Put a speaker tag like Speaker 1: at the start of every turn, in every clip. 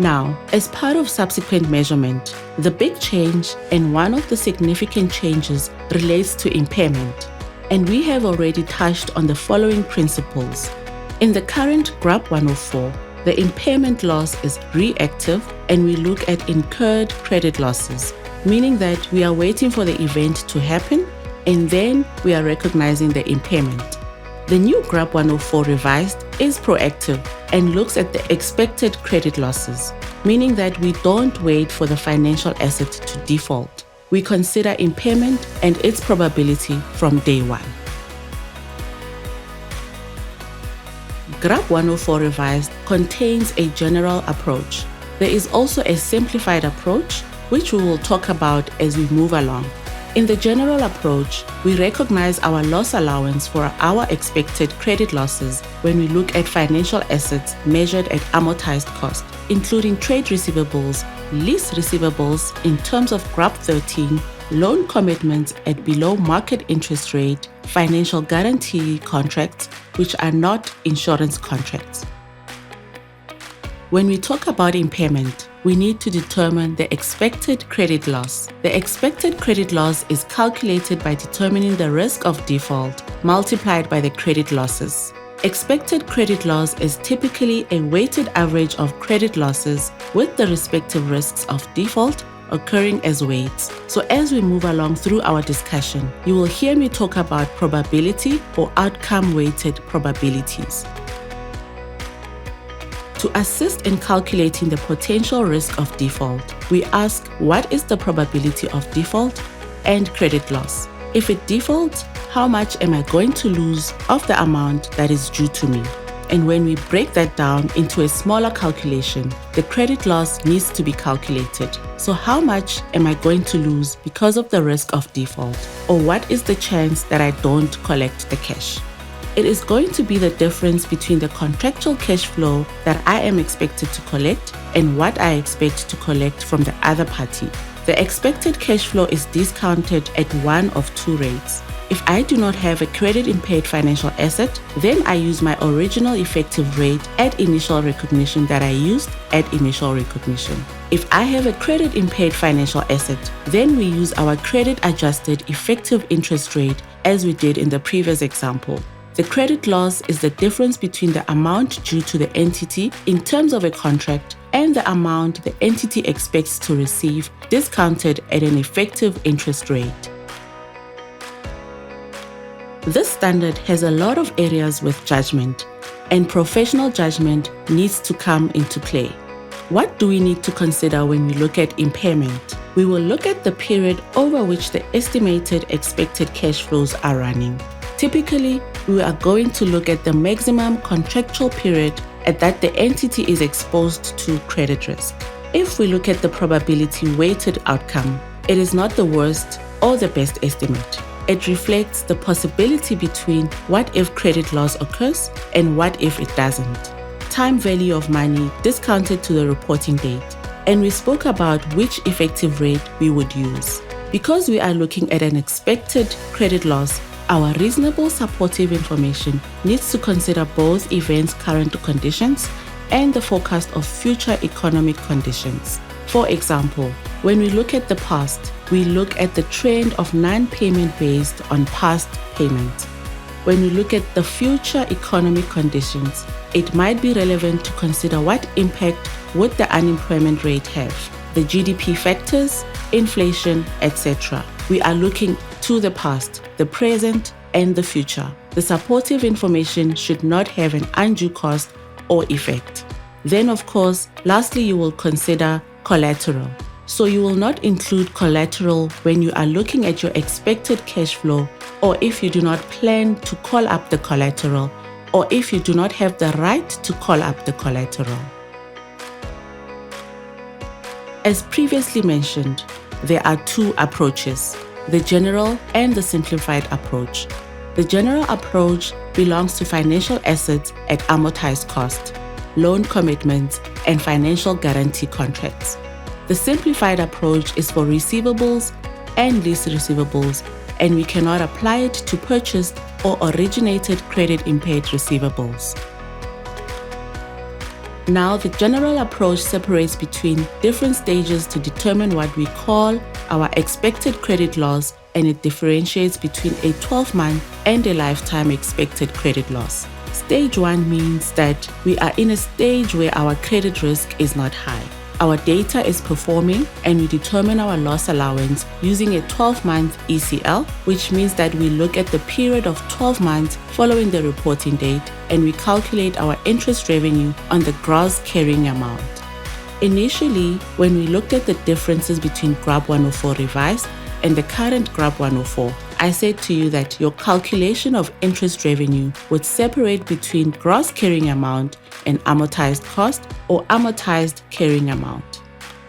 Speaker 1: Now, as part of subsequent measurement, the big change and one of the significant changes relates to impairment, and we have already touched on the following principles. In the current GRAP 104, the impairment loss is reactive and we look at incurred credit losses, meaning that we are waiting for the event to happen and then we are recognizing the impairment. The new GRAP 104 revised is proactive and looks at the expected credit losses, meaning that we don't wait for the financial asset to default. We consider impairment and its probability from day one. GRAP 104 revised contains a general approach. There is also a simplified approach, which we will talk about as we move along. In the general approach, we recognize our loss allowance for our expected credit losses when we look at financial assets measured at amortized cost, including trade receivables, lease receivables in terms of GRAP 13, loan commitments at below market interest rate, financial guarantee contracts, which are not insurance contracts. When we talk about impairment, we need to determine the expected credit loss. The expected credit loss is calculated by determining the risk of default multiplied by the credit losses. Expected credit loss is typically a weighted average of credit losses with the respective risks of default occurring as weights. So as we move along through our discussion, you will hear me talk about probability or outcome-weighted probabilities. To assist in calculating the potential risk of default, we ask what is the probability of default and credit loss. If it defaults, how much am I going to lose of the amount that is due to me? And when we break that down into a smaller calculation, the credit loss needs to be calculated. So how much am I going to lose because of the risk of default? Or what is the chance that I don't collect the cash? It is going to be the difference between the contractual cash flow that I am expected to collect and what I expect to collect from the other party. The expected cash flow is discounted at one of two rates. If I do not have a credit impaired financial asset, then I use my original effective rate at initial recognition that I used at initial recognition. If I have a credit impaired financial asset, then we use our credit adjusted effective interest rate as we did in the previous example. The credit loss is the difference between the amount due to the entity in terms of a contract and the amount the entity expects to receive discounted at an effective interest rate. This standard has a lot of areas with judgment, and professional judgment needs to come into play. What do we need to consider when we look at impairment? We will look at the period over which the estimated expected cash flows are running. Typically, we are going to look at the maximum contractual period at that the entity is exposed to credit risk. If we look at the probability weighted outcome, it is not the worst or the best estimate. It reflects the possibility between what if credit loss occurs and what if it doesn't. Time value of money discounted to the reporting date. And we spoke about which effective rate we would use. Because we are looking at an expected credit loss, our reasonable supportive information needs to consider both events' current conditions and the forecast of future economic conditions. For example, when we look at the past, we look at the trend of non-payment based on past payments. When we look at the future economic conditions, it might be relevant to consider what impact would the unemployment rate have, the GDP factors, inflation, etc. We are looking to the past, the present, and the future. The supportive information should not have an undue cost or effect. Then, of course, lastly, you will consider collateral. So you will not include collateral when you are looking at your expected cash flow, or if you do not plan to call up the collateral, or if you do not have the right to call up the collateral. As previously mentioned, there are two approaches, the general and the simplified approach. The general approach belongs to financial assets at amortized cost, loan commitments, and financial guarantee contracts. The simplified approach is for receivables and lease receivables, and we cannot apply it to purchased or originated credit impaired receivables. Now, the general approach separates between different stages to determine what we call our expected credit loss, and it differentiates between a 12-month and a lifetime expected credit loss. Stage 1 means that we are in a stage where our credit risk is not high. Our data is performing and we determine our loss allowance using a 12-month ECL, which means that we look at the period of 12 months following the reporting date and we calculate our interest revenue on the gross carrying amount. Initially, when we looked at the differences between GRAP 104 revised and the current GRAP 104, I said to you that your calculation of interest revenue would separate between gross carrying amount and amortized cost or amortized carrying amount.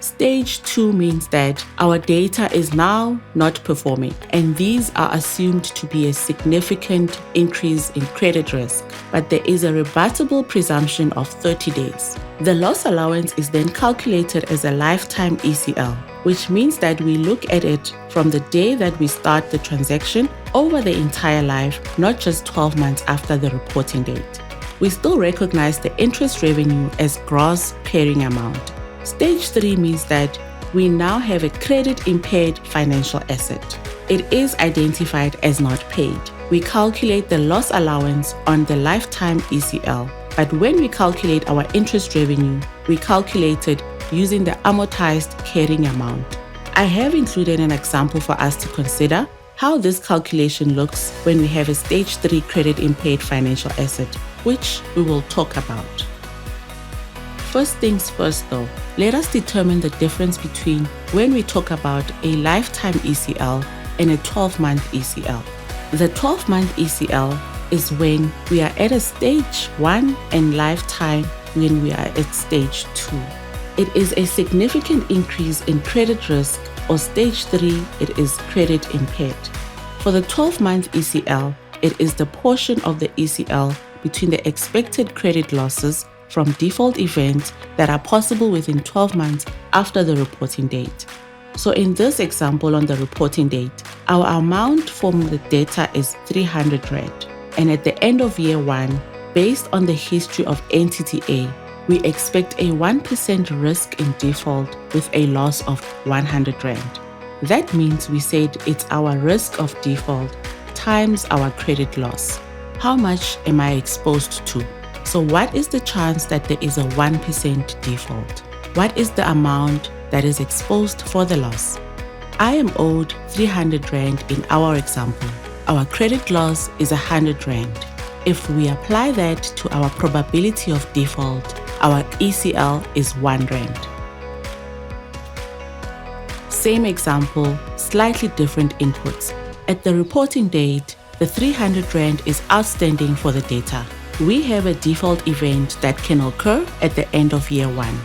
Speaker 1: Stage 2 means that our data is now not performing, and these are assumed to be a significant increase in credit risk, but there is a rebuttable presumption of 30 days. The loss allowance is then calculated as a lifetime ECL, which means that we look at it from the day that we start the transaction over the entire life, not just 12 months after the reporting date. We still recognize the interest revenue as gross carrying amount. Stage 3 means that we now have a credit impaired financial asset. It is identified as not paid. We calculate the loss allowance on the lifetime ECL, but when we calculate our interest revenue, we calculate it using the amortized carrying amount. I have included an example for us to consider how this calculation looks when we have a stage 3 credit impaired financial asset, which we will talk about. First things first though, let us determine the difference between when we talk about a lifetime ECL and a 12-month ECL. The 12-month ECL is when we are at a stage 1 and lifetime when we are at stage 2. It is a significant increase in credit risk, or stage 3, it is credit impaired. For the 12-month ECL, it is the portion of the ECL between the expected credit losses from default events that are possible within 12 months after the reporting date. So in this example on the reporting date, our amount from the data is 300 Rand. And at the end of year 1, based on the history of entity A, we expect a 1% risk in default with a loss of 100 Rand. That means we said it's our risk of default times our credit loss. How much am I exposed to? So what is the chance that there is a 1% default? What is the amount that is exposed for the loss? I am owed 300 Rand in our example. Our credit loss is 100 Rand. If we apply that to our probability of default, our ECL is 1 Rand. Same example, slightly different inputs. At the reporting date, the 300 Rand is outstanding for the data. We have a default event that can occur at the end of year 1,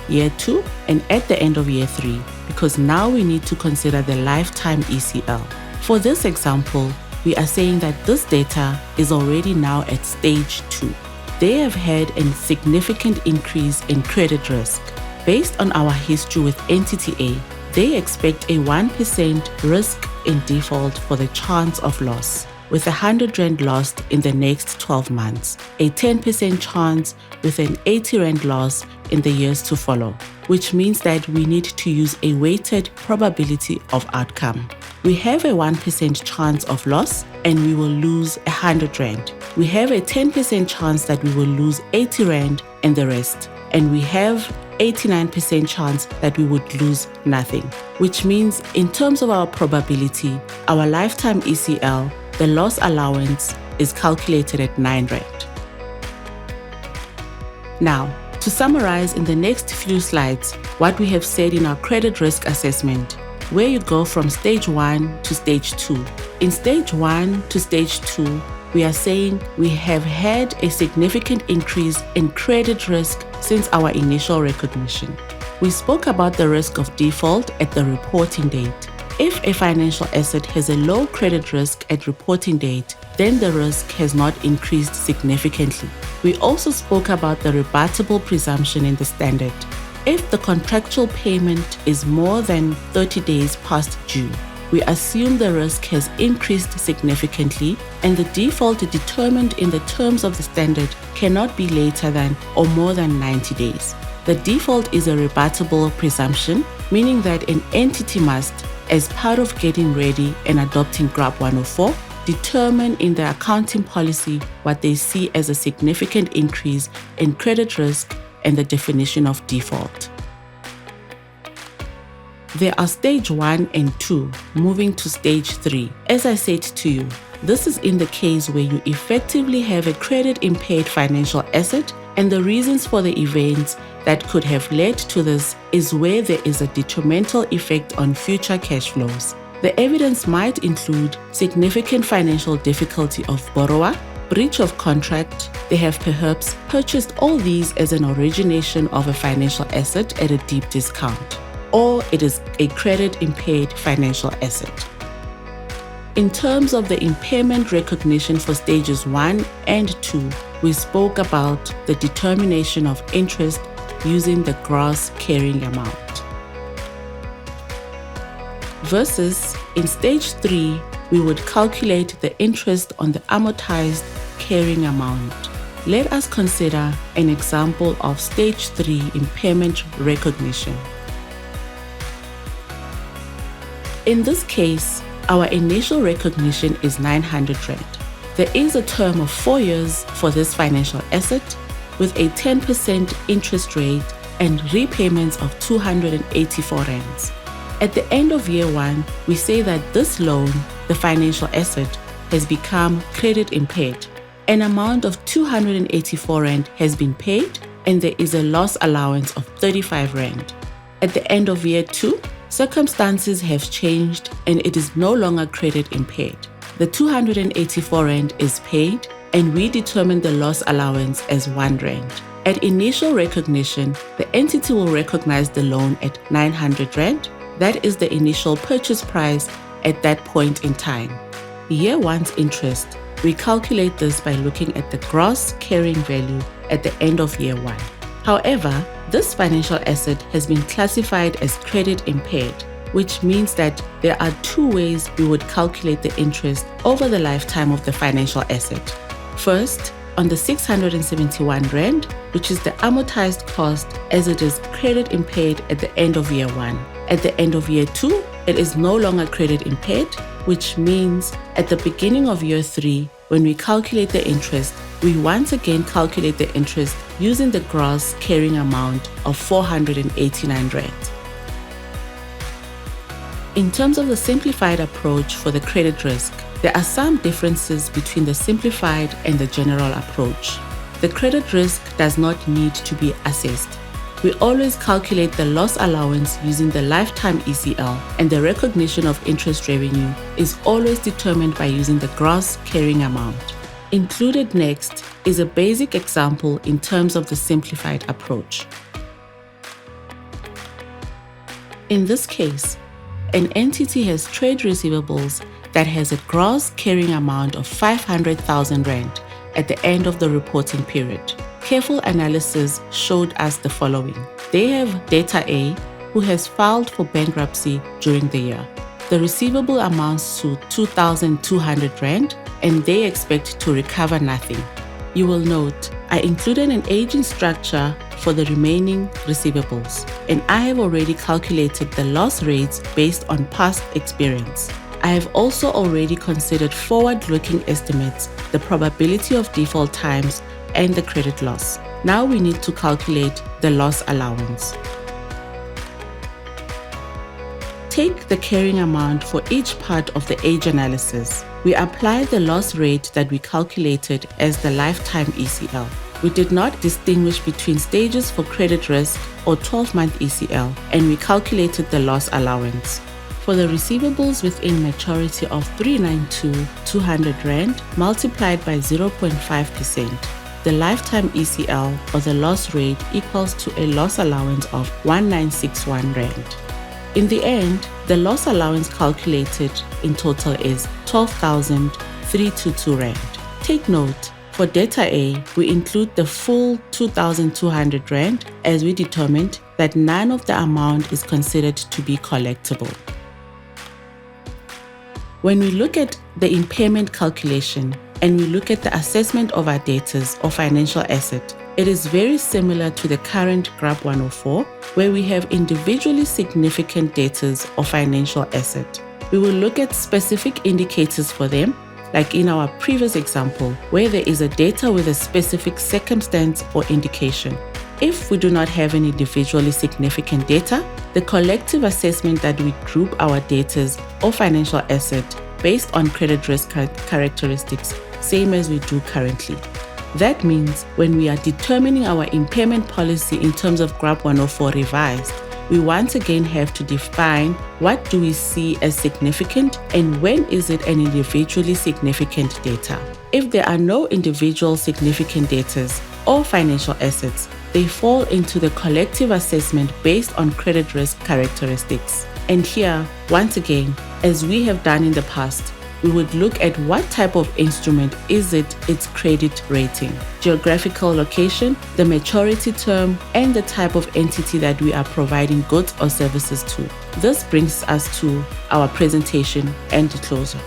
Speaker 1: year 2, and at the end of year 3, because now we need to consider the lifetime ECL. For this example, we are saying that this data is already now at stage 2. They have had a significant increase in credit risk. Based on our history with entity A, they expect a 1% risk in default for the chance of loss, with 100 Rand lost in the next 12 months, a 10% chance with an 80 Rand loss in the years to follow, which means that we need to use a weighted probability of outcome. We have a 1% chance of loss and we will lose 100 Rand. We have a 10% chance that we will lose 80 Rand and the rest. And we have 89% chance that we would lose nothing, which means in terms of our probability, our lifetime ECL, the loss allowance is calculated at 9 Rand. Now, to summarize in the next few slides what we have said in our credit risk assessment, where you go from stage 1 to stage 2. In stage 1 to stage 2, we are saying we have had a significant increase in credit risk since our initial recognition. We spoke about the risk of default at the reporting date. If a financial asset has a low credit risk at reporting date, then the risk has not increased significantly. We also spoke about the rebuttable presumption in the standard. If the contractual payment is more than 30 days past due, we assume the risk has increased significantly and the default determined in the terms of the standard cannot be later than or more than 90 days. The default is a rebuttable presumption, meaning that an entity must, as part of getting ready and adopting GRAP 104, determine in their accounting policy what they see as a significant increase in credit risk and the definition of default. There are stage 1 and 2, moving to stage 3. As I said to you, this is in the case where you effectively have a credit-impaired financial asset, and the reasons for the events that could have led to this is where there is a detrimental effect on future cash flows. The evidence might include significant financial difficulty of borrower, breach of contract. They have perhaps purchased all these as an origination of a financial asset at a deep discount, or it is a credit-impaired financial asset. In terms of the impairment recognition for stages 1 and 2, we spoke about the determination of interest using the gross carrying amount. Versus in stage 3, we would calculate the interest on the amortized carrying amount. Let us consider an example of stage 3 impairment recognition. In this case, our initial recognition is 900 Rand. There is a term of 4 years for this financial asset with a 10% interest rate and repayments of 284 Rands. At the end of year 1, we say that this loan, the financial asset, has become credit impaired. An amount of 284 Rand has been paid and there is a loss allowance of 35 Rand. At the end of year 2, circumstances have changed and it is no longer credit impaired. The 284 Rand is paid and we determine the loss allowance as 1 Rand. At initial recognition, the entity will recognize the loan at 900 Rand. That is the initial purchase price at that point in time. Year 1's interest, we calculate this by looking at the gross carrying value at the end of year 1. However, this financial asset has been classified as credit impaired, which means that there are 2 ways we would calculate the interest over the lifetime of the financial asset. First, on the 671 Rand, which is the amortized cost as it is credit impaired at the end of year 1. At the end of year 2, it is no longer credit impaired, which means at the beginning of year 3, when we calculate the interest, we once again calculate the interest using the gross carrying amount of 489 Rand. In terms of the simplified approach for the credit risk, there are some differences between the simplified and the general approach. The credit risk does not need to be assessed. We always calculate the loss allowance using the lifetime ECL, and the recognition of interest revenue is always determined by using the gross carrying amount. Included next is a basic example in terms of the simplified approach. In this case, an entity has trade receivables that has a gross carrying amount of 500,000 Rand at the end of the reporting period. Careful analysis showed us the following. They have debtor A, who has filed for bankruptcy during the year. The receivable amounts to 2,200 Rand and they expect to recover nothing. You will note, I included an aging structure for the remaining receivables, and I have already calculated the loss rates based on past experience. I have also already considered forward-looking estimates, the probability of default times, and the credit loss. Now we need to calculate the loss allowance. Take the carrying amount for each part of the age analysis. We apply the loss rate that we calculated as the lifetime ECL. We did not distinguish between stages for credit risk or 12-month ECL, and we calculated the loss allowance. For the receivables within maturity of 392,200 Rand multiplied by 0.5%, the lifetime ECL or the loss rate equals to a loss allowance of 1961 Rand. In the end, the loss allowance calculated in total is 12,322 Rand. Take note, for debtor A, we include the full 2,200 Rand as we determined that none of the amount is considered to be collectible. When we look at the impairment calculation and we look at the assessment of our debtors or financial asset, it is very similar to the current GRAP 104, where we have individually significant debtors or financial asset. We will look at specific indicators for them, like in our previous example, where there is a debtor with a specific circumstance or indication. If we do not have an individually significant debtor, the collective assessment that we group our debtors or financial asset based on credit risk characteristics, same as we do currently. That means when we are determining our impairment policy in terms of GRAP 104 revised, we once again have to define what do we see as significant and when is it an individually significant debtor. If there are no individual significant debtors or financial assets, they fall into the collective assessment based on credit risk characteristics. And here, once again, as we have done in the past, we would look at what type of instrument is its credit rating, geographical location, the maturity term, and the type of entity that we are providing goods or services to. This brings us to our presentation and the closure.